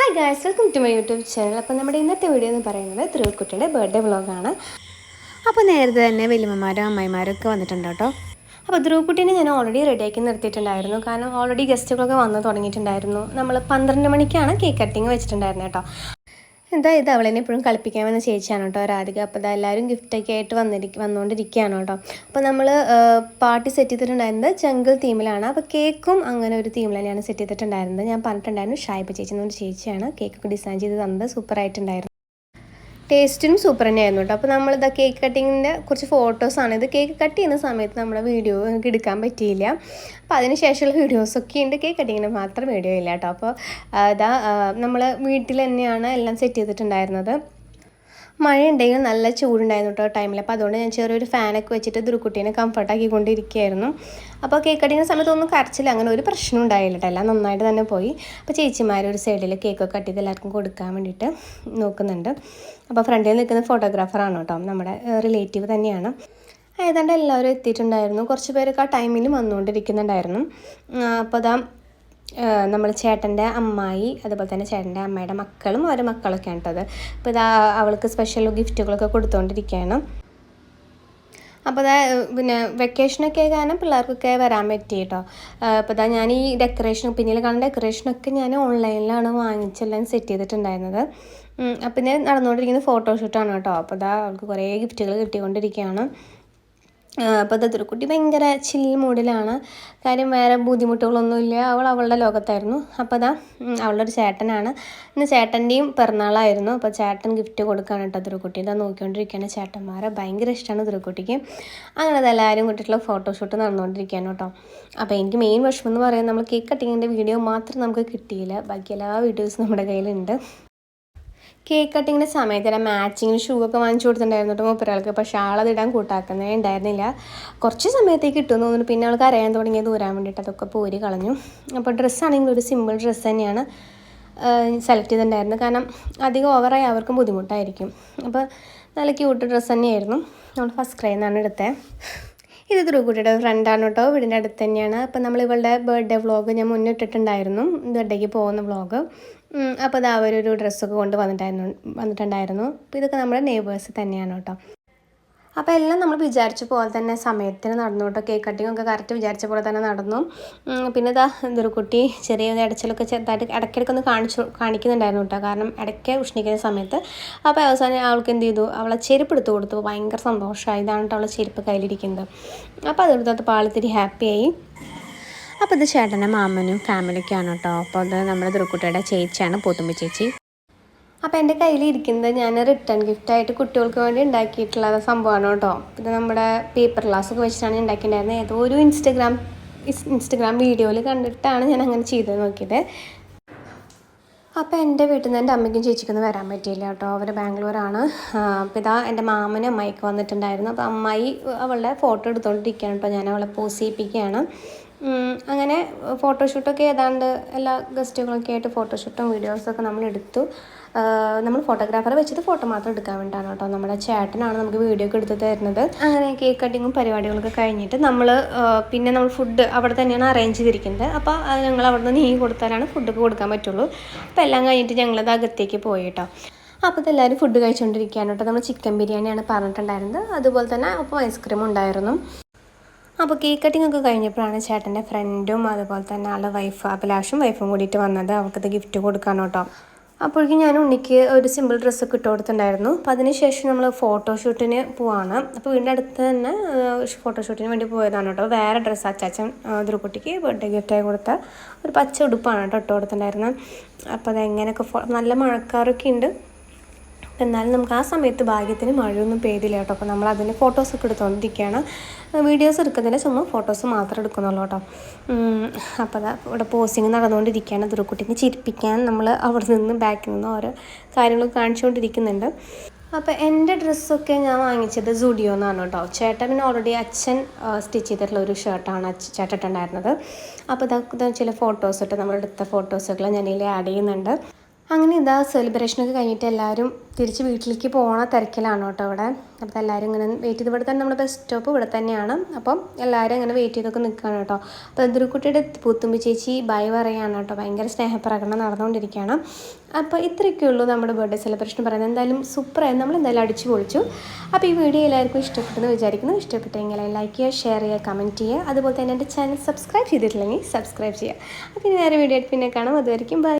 Hi guys, welcome to my YouTube channel. അപ്പോൾ നമ്മുടെ ഇന്നത്തെ വീഡിയോ എന്ന് പറയുന്നത് ധ്രുവക്കുട്ടിയുടെ ബർത്ത്ഡേ വ്ളോഗാണ്. അപ്പോൾ നേരത്തെ തന്നെ വലിയമ്മമാരും അമ്മായിമാരും ഒക്കെ വന്നിട്ടുണ്ട് കേട്ടോ. അപ്പോൾ ധ്രുവക്കുട്ടീനെ ഞാൻ ഓൾറെഡി റെഡിയാക്കി നിർത്തിയിട്ടുണ്ടായിരുന്നു. കാരണം ഓൾറെഡി ഗസ്റ്റുകളൊക്കെ വന്ന് തുടങ്ങിയിട്ടുണ്ടായിരുന്നു. നമ്മൾ 12 മണിക്കാണ് കേക്ക് കട്ടിങ് വെച്ചിട്ടുണ്ടായിരുന്നത് കേട്ടോ. എന്താ ഇത് അവളെന്നെ എപ്പോഴും കളിപ്പിക്കാമെന്ന ചേച്ചിയാണ് കേട്ടോ രാധിക. അപ്പോൾ ഇതാ എല്ലാവരും ഗിഫ്റ്റൊക്കെ ആയിട്ട് വന്നുകൊണ്ടിരിക്കുകയാണ് കേട്ടോ. അപ്പോൾ നമ്മൾ പാർട്ടി സെറ്റ് ചെയ്തിട്ടുണ്ടായിരുന്നത് ജംഗിൾ തീമിലാണ്. അപ്പോൾ കേക്കും അങ്ങനെ ഒരു തീമിൽ തന്നെയാണ് സെറ്റ് ചെയ്തിട്ടുണ്ടായിരുന്നത്. ഞാൻ പറഞ്ഞിട്ടുണ്ടായിരുന്നു ഷായിബ ചേച്ചി എന്നൊരു ചേച്ചിയാണ് കേക്കൊക്കെ ഡിസൈൻ ചെയ്ത് തന്നത്. സൂപ്പറായിട്ടുണ്ടായിരുന്നു, ടേസ്റ്റിനും സൂപ്പർ തന്നെയായിരുന്നു കേട്ടോ. അപ്പോൾ നമ്മളിതാ കേക്ക് കട്ടിങ്ങിൻ്റെ കുറച്ച് ഫോട്ടോസാണ്. ഇത് കേക്ക് കട്ട് ചെയ്യുന്ന സമയത്ത് നമ്മുടെ വീഡിയോ എനിക്ക് എടുക്കാൻ പറ്റിയില്ല. അപ്പോൾ അതിന് ശേഷമുള്ള വീഡിയോസൊക്കെ ഉണ്ട്, കേക്ക് കട്ടിങ്ങിന് മാത്രം വീഡിയോ ഇല്ല കേട്ടോ. അപ്പോൾ ഇതാ നമ്മൾ വീട്ടിൽ തന്നെയാണ് എല്ലാം സെറ്റ് ചെയ്തിട്ടുണ്ടായിരുന്നത്. മഴ ഉണ്ടെങ്കിൽ നല്ല ചൂടുണ്ടായിരുന്നു കേട്ടോ ടൈമിൽ. അപ്പോൾ അതുകൊണ്ട് ഞാൻ ചെറിയൊരു ഫാനൊക്കെ വെച്ചിട്ട് ധ്രുവക്കുട്ടീനെ കംഫർട്ടാക്കിക്കൊണ്ടിരിക്കുകയായിരുന്നു. അപ്പോൾ കേക്ക് കട്ടിങ്ങിന് സമയത്ത് ഒന്നും കരച്ചില്ല, അങ്ങനെ ഒരു പ്രശ്നം ഉണ്ടായില്ല കേട്ടോ. എല്ലാം നന്നായിട്ട് തന്നെ പോയി. അപ്പോൾ ചേച്ചിമാർ ഒരു സൈഡിൽ കേക്കൊക്കെ കട്ട് ചെയ്ത് എല്ലാവർക്കും കൊടുക്കാൻ വേണ്ടിയിട്ട് നോക്കുന്നുണ്ട്. അപ്പോൾ ഫ്രണ്ടിൽ നിൽക്കുന്ന ഫോട്ടോഗ്രാഫറാണ് കേട്ടോ, നമ്മുടെ റിലേറ്റീവ് തന്നെയാണ്. ഏതാണ്ട് എല്ലാവരും എത്തിയിട്ടുണ്ടായിരുന്നു. കുറച്ച് പേരൊക്കെ ആ ടൈമിൽ വന്നുകൊണ്ടിരിക്കുന്നുണ്ടായിരുന്നു. അപ്പോൾ അതാ നമ്മൾ ചേട്ടൻ്റെ അമ്മായി, അതുപോലെ തന്നെ ചേട്ടൻ്റെ അമ്മയുടെ മക്കളും അവരുടെ മക്കളൊക്കെ ആണ് കേട്ടത്. അപ്പോൾ ഇതാ അവൾക്ക് സ്പെഷ്യൽ ഗിഫ്റ്റുകളൊക്കെ കൊടുത്തുകൊണ്ടിരിക്കുകയാണ്. അപ്പോൾ ഇതാ പിന്നെ വെക്കേഷനൊക്കെ കാരണം പിള്ളേർക്കൊക്കെ വരാൻ പറ്റി കേട്ടോ. അപ്പോൾ ഇതാ ഞാൻ ഈ ഡെക്കറേഷൻ പിന്നിൽ കാണുന്ന ഡെക്കറേഷനൊക്കെ ഞാൻ ഓൺലൈനിലാണ് വാങ്ങിച്ചെല്ലാം സെറ്റ് ചെയ്തിട്ടുണ്ടായിരുന്നത്. അപ്പം ഞാൻ നടന്നുകൊണ്ടിരിക്കുന്നത് ഫോട്ടോഷൂട്ടാണ് കേട്ടോ. അപ്പോൾ ഇതാ അവൾക്ക് കുറേ ഗിഫ്റ്റുകൾ കിട്ടിക്കൊണ്ടിരിക്കുകയാണ്. അപ്പോൾ ധ്രുവക്കുട്ടി ഭയങ്കര ചിൽ മൂഡിലാണ്. കാര്യം വേറെ ബുദ്ധിമുട്ടുകളൊന്നുമില്ല, അവളുടെ ലോകത്തായിരുന്നു. അപ്പോൾ അതാ അവളുടെ ഒരു ചേട്ടനാണ്, ഇന്ന് ചേട്ടൻ്റെയും പിറന്നാളായിരുന്നു. അപ്പോൾ ചേട്ടൻ ഗിഫ്റ്റ് കൊടുക്കുകയാണ് കേട്ടോ ധ്രുവക്കുട്ടി. ഇതാ നോക്കിക്കൊണ്ടിരിക്കുകയാണ്. ചേട്ടന്മാരെ ഭയങ്കര ഇഷ്ടമാണ് ധ്രുവക്കുട്ടിക്ക്. അങ്ങനെ അതെല്ലാവരും കൂട്ടിയിട്ടുള്ള ഫോട്ടോഷൂട്ട് നടന്നുകൊണ്ടിരിക്കുകയാണ് കേട്ടോ. അപ്പോൾ എനിക്ക് മെയിൻ വിഷമം എന്ന് പറയുന്നത് നമ്മൾ കേക്ക് കട്ടിങ്ങിൻ്റെ വീഡിയോ മാത്രം നമുക്ക് കിട്ടിയില്ല, ബാക്കി എല്ലാ വീഡിയോസും നമ്മുടെ കയ്യിലുണ്ട്. കേക്ക് കട്ടിങ്ങിൻ്റെ സമയത്ത് മാച്ചിങ്ങിന് ഷൂ ഒക്കെ വാങ്ങിച്ചു കൊടുത്തിട്ടുണ്ടായിരുന്നു കേട്ടോ മൂപ്പരാൾക്ക്. പക്ഷേ ആളതിടാൻ കൂട്ടാക്കുന്നേ ഉണ്ടായിരുന്നില്ല. കുറച്ച് സമയത്തേക്ക് കിട്ടുമെന്ന് തോന്നുന്നു. പിന്നെ ആൾക്ക് അറിയാൻ തുടങ്ങിയത് ദൂരാൻ വേണ്ടിയിട്ട് അതൊക്കെ പോരി കളഞ്ഞു. അപ്പോൾ ഡ്രസ്സാണെങ്കിൽ ഒരു സിമ്പിൾ ഡ്രസ്സ് തന്നെയാണ് സെലക്ട് ചെയ്തിട്ടുണ്ടായിരുന്നത്. കാരണം അധികം ഓവറായി അവർക്കും ബുദ്ധിമുട്ടായിരിക്കും. അപ്പോൾ നല്ല ക്യൂട്ട് ഡ്രസ്സ് തന്നെയായിരുന്നു. നമ്മൾ ഫസ്റ്റ് ക്രൈയിൽ നിന്നാണ് എടുത്തത്. ഇത് ധ്രുവക്കുട്ടിയുടെ ഫ്രണ്ടാണ് കേട്ടോ, വീടിൻ്റെ അടുത്ത് തന്നെയാണ്. അപ്പം നമ്മൾ ഇവളുടെ ബർത്ത്ഡേ വ്ളോഗ് ഞാൻ മുന്നിട്ടിട്ടുണ്ടായിരുന്നു, ബർത്ത്ഡേക്ക് പോകുന്ന വ്ളോഗ്. അപ്പോൾ അത് അവരൊരു ഡ്രസ്സൊക്കെ കൊണ്ട് വന്നിട്ടുണ്ടായിരുന്നു. അപ്പോൾ ഇതൊക്കെ നമ്മുടെ നെയ്ബേഴ്സ് തന്നെയാണ് കേട്ടോ. അപ്പോൾ എല്ലാം നമ്മൾ വിചാരിച്ച പോലെ തന്നെ സമയത്തിന് നടന്നു കേട്ടോ. കേക്ക് കട്ടിങ്ങൊക്കെ കറക്റ്റ് വിചാരിച്ച പോലെ തന്നെ നടന്നു. പിന്നെ ഇതാ ധ്രുവക്കുട്ടി ചെറിയ ഇടച്ചിലൊക്കെ ചെറുതായിട്ട് ഇടയ്ക്കിടയ്ക്കൊന്ന് കാണിക്കുന്നുണ്ടായിരുന്നു കേട്ടോ. കാരണം ഇടയ്ക്ക് ഉഷ്ണിക്കുന്ന സമയത്ത്. അപ്പോൾ അവസാനം അവൾക്ക് എന്ത് ചെയ്തു, അവളെ ചെരുപ്പ് എടുത്ത് കൊടുത്തു. ഭയങ്കര സന്തോഷമായി. ഇതാണ് കേട്ടോ അവളെ ചെരുപ്പ് കയ്യിലിരിക്കുന്നത്. അപ്പോൾ അതെടുത്തത് പാളത്തിരി ഹാപ്പിയായി. അപ്പോൾ ഇത് ചേട്ടൻ്റെ മാമനും ഫാമിലിയൊക്കെയാണ് കേട്ടോ. അപ്പോൾ അത് നമ്മുടെ ധ്രുവക്കുട്ടിയുടെ ചേച്ചിയാണ്, പോത്തുമ്പി ചേച്ചി. അപ്പോൾ എൻ്റെ കയ്യിലിരിക്കുന്നത് ഞാൻ റിട്ടേൺ ഗിഫ്റ്റായിട്ട് കുട്ടികൾക്ക് വേണ്ടി ഉണ്ടാക്കിയിട്ടുള്ള സംഭവമാണ് കേട്ടോ. ഇത് നമ്മുടെ പേപ്പർ ഗ്ലാസ്സൊക്കെ വെച്ചിട്ടാണ് ഉണ്ടാക്കിയിട്ടുണ്ടായിരുന്നത്. ഏതോ ഒരു ഇൻസ്റ്റഗ്രാം വീഡിയോയിൽ കണ്ടിട്ടാണ് ഞാൻ അങ്ങനെ ചെയ്ത് നോക്കിയത്. അപ്പോൾ എൻ്റെ വീട്ടിൽ നിന്ന് എൻ്റെ അമ്മയ്ക്കും ചേച്ചിക്കൊന്നും വരാൻ പറ്റിയില്ല കേട്ടോ, അവർ ബാംഗ്ലൂരാണ്. അപ്പോൾ ഇതാ എൻ്റെ മാമനും അമ്മായിക്ക് വന്നിട്ടുണ്ടായിരുന്നു. അപ്പോൾ അമ്മായി അവളുടെ ഫോട്ടോ എടുത്തുകൊണ്ടിരിക്കുകയാണ് കേട്ടോ. ഞാൻ അവളെ പോസ് ചെയ്യിപ്പിക്കുകയാണ്. അങ്ങനെ ഫോട്ടോഷൂട്ടൊക്കെ ഏതാണ്ട് എല്ലാ ഗസ്റ്റുകളൊക്കെ ആയിട്ട് ഫോട്ടോഷൂട്ടും വീഡിയോസൊക്കെ നമ്മൾ എടുത്തു. നമ്മൾ ഫോട്ടോഗ്രാഫറെ വെച്ചിട്ട് ഫോട്ടോ മാത്രം എടുക്കാൻ വേണ്ടിയിട്ടാണ് കേട്ടോ. നമ്മുടെ ചേട്ടനാണ് നമുക്ക് വീഡിയോ ഒക്കെ എടുത്ത് തരുന്നത്. അങ്ങനെ കേക്ക് കട്ടിങ്ങും പരിപാടികളൊക്കെ കഴിഞ്ഞിട്ട് പിന്നെ നമ്മൾ ഫുഡ് അവിടെ തന്നെയാണ് അറേഞ്ച് ചെയ്തിരിക്കുന്നത്. അപ്പോൾ ഞങ്ങൾ അവിടെ നിന്ന് നീങ്ങി കൊടുത്താലാണ് ഫുഡൊക്കെ കൊടുക്കാൻ പറ്റുള്ളൂ. അപ്പോൾ എല്ലാം കഴിഞ്ഞിട്ട് ഞങ്ങളത് അകത്തേക്ക് പോയി കേട്ടോ. അപ്പോൾ ഇതെല്ലാവരും ഫുഡ് കഴിച്ചുകൊണ്ടിരിക്കുകയാണ് കേട്ടോ. നമ്മൾ ചിക്കൻ ബിരിയാണിയാണ് പറഞ്ഞിട്ടുണ്ടായിരുന്നത്. അതുപോലെ തന്നെ അപ്പോൾ ഐസ്ക്രീം ഉണ്ടായിരുന്നു. അപ്പോൾ കേക്ക് കട്ടിംഗ് ഒക്കെ കഴിഞ്ഞപ്പോഴാണ് ചേട്ടൻ്റെ ഫ്രണ്ടും അതുപോലെ തന്നെ ആളുടെ വൈഫ് അഭിലാഷും വൈഫും കൂടിയിട്ട് വന്നത്. അവർക്കത് ഗിഫ്റ്റ് കൊടുക്കാനോ കേട്ടോ. അപ്പോഴേക്കും ഞാൻ ഉണ്ണിക്ക് ഒരു സിമ്പിൾ ഡ്രസ്സൊക്കെ ഇട്ട് കൊടുത്തിട്ടുണ്ടായിരുന്നു. അപ്പോൾ അതിനുശേഷം നമ്മൾ ഫോട്ടോഷൂട്ടിന് പോവാണ്. അപ്പോൾ വീടിൻ്റെ അടുത്ത് തന്നെ ഫോട്ടോഷൂട്ടിന് വേണ്ടി പോയതാണ് കേട്ടോ. വേറെ ഡ്രസ്സ് അച്ചാച്ചൻ ധ്രുവക്കുട്ടിക്ക് ബർത്ത്ഡേ ഗിഫ്റ്റായി കൊടുത്ത ഒരു പച്ച ഉടുപ്പാണ് കേട്ടോ ഇട്ട് കൊടുത്തിട്ടുണ്ടായിരുന്നത്. അപ്പോൾ അതെങ്ങനെയൊക്കെ നല്ല മഴക്കാറൊക്കെ ഉണ്ട്. എന്നാലും നമുക്ക് ആ സമയത്ത് ഭാഗ്യത്തിന് മഴയൊന്നും പെയ്തില്ല കേട്ടോ. അപ്പോൾ നമ്മൾ അതിന് ഫോട്ടോസൊക്കെ എടുത്തുകൊണ്ടിരിക്കുകയാണ്. വീഡിയോസ് എടുക്കുന്നില്ല, ചുമ്മാ ഫോട്ടോസ് മാത്രം എടുക്കുന്നുള്ളൂ കേട്ടോ. അപ്പോൾ അതാ ഇവിടെ പോസിങ് നടന്നുകൊണ്ടിരിക്കുകയാണ്. ധ്രുവക്കുട്ടിനെ ചിരിപ്പിക്കാൻ നമ്മൾ അവിടെ നിന്ന് ബാക്കിൽ നിന്ന് ഓരോ കാര്യങ്ങളൊക്കെ കാണിച്ചുകൊണ്ടിരിക്കുന്നുണ്ട്. അപ്പോൾ എൻ്റെ ഡ്രസ്സൊക്കെ ഞാൻ വാങ്ങിച്ചത് സുഡിയോ എന്നാണ് കേട്ടോ. ചേട്ടൻ പിന്നെ ഓൾറെഡി അച്ഛൻ സ്റ്റിച്ച് ചെയ്തിട്ടുള്ള ഒരു ഷർട്ടാണ് ചേട്ടൻ ഇട്ടുണ്ടായിരുന്നത്. അപ്പോൾ ഇതാ ചില ഫോട്ടോസ് ഇട്ട് നമ്മളെടുത്ത ഫോട്ടോസുകൾ ഞാനിതിൽ ആഡ് ചെയ്യുന്നുണ്ട്. അങ്ങനെ ഇതാ സെലിബ്രേഷനൊക്കെ കഴിഞ്ഞിട്ട് എല്ലാവരും തിരിച്ച് വീട്ടിലേക്ക് പോകണ തിരക്കിലാണ് കേട്ടോ ഇവിടെ. അപ്പോൾ എല്ലാവരും ഇങ്ങനെ വെയിറ്റ് ചെയ്ത്, ഇവിടെ തന്നെ നമ്മുടെ ബസ് സ്റ്റോപ്പ് ഇവിടെ തന്നെയാണ്. അപ്പം എല്ലാവരും അങ്ങനെ വെയിറ്റ് ചെയ്തൊക്കെ നിൽക്കുകയാണ് കേട്ടോ. അപ്പോൾ ദ്രുക്കുട്ടിയുടെ പൂത്തുമ്പി ചേച്ചി ബൈ പറയുകയാണ് കേട്ടോ. ഭയങ്കര സ്നേഹപ്രകടനം നടന്നുകൊണ്ടിരിക്കുകയാണ്. അപ്പോൾ ഇത്രയൊക്കെ ഉള്ളൂ നമ്മുടെ ബർത്ത്ഡേ സെലിബ്രേഷൻ പറയുന്നത്. എന്തായാലും സൂപ്പറായി, നമ്മൾ എന്തായാലും അടിച്ചു പൊളിച്ചു. അപ്പോൾ ഈ വീഡിയോ എല്ലാവർക്കും ഇഷ്ടപ്പെട്ടെന്ന് വിചാരിക്കുന്നു. ഇഷ്ടപ്പെട്ടെങ്കിൽ ലൈക്ക് ചെയ്യുക, ഷെയർ ചെയ്യുക, കമൻറ്റ് ചെയ്യുക. അതുപോലെ തന്നെ എൻ്റെ ചാനൽ സബ്സ്ക്രൈബ് ചെയ്തിട്ടില്ലെങ്കിൽ സബ്സ്ക്രൈബ് ചെയ്യുക. അപ്പോൾ ഇനി വേറെ വീഡിയോ ആയിട്ട് പിന്നെ കാണാം. അതുവരെയും ബൈ.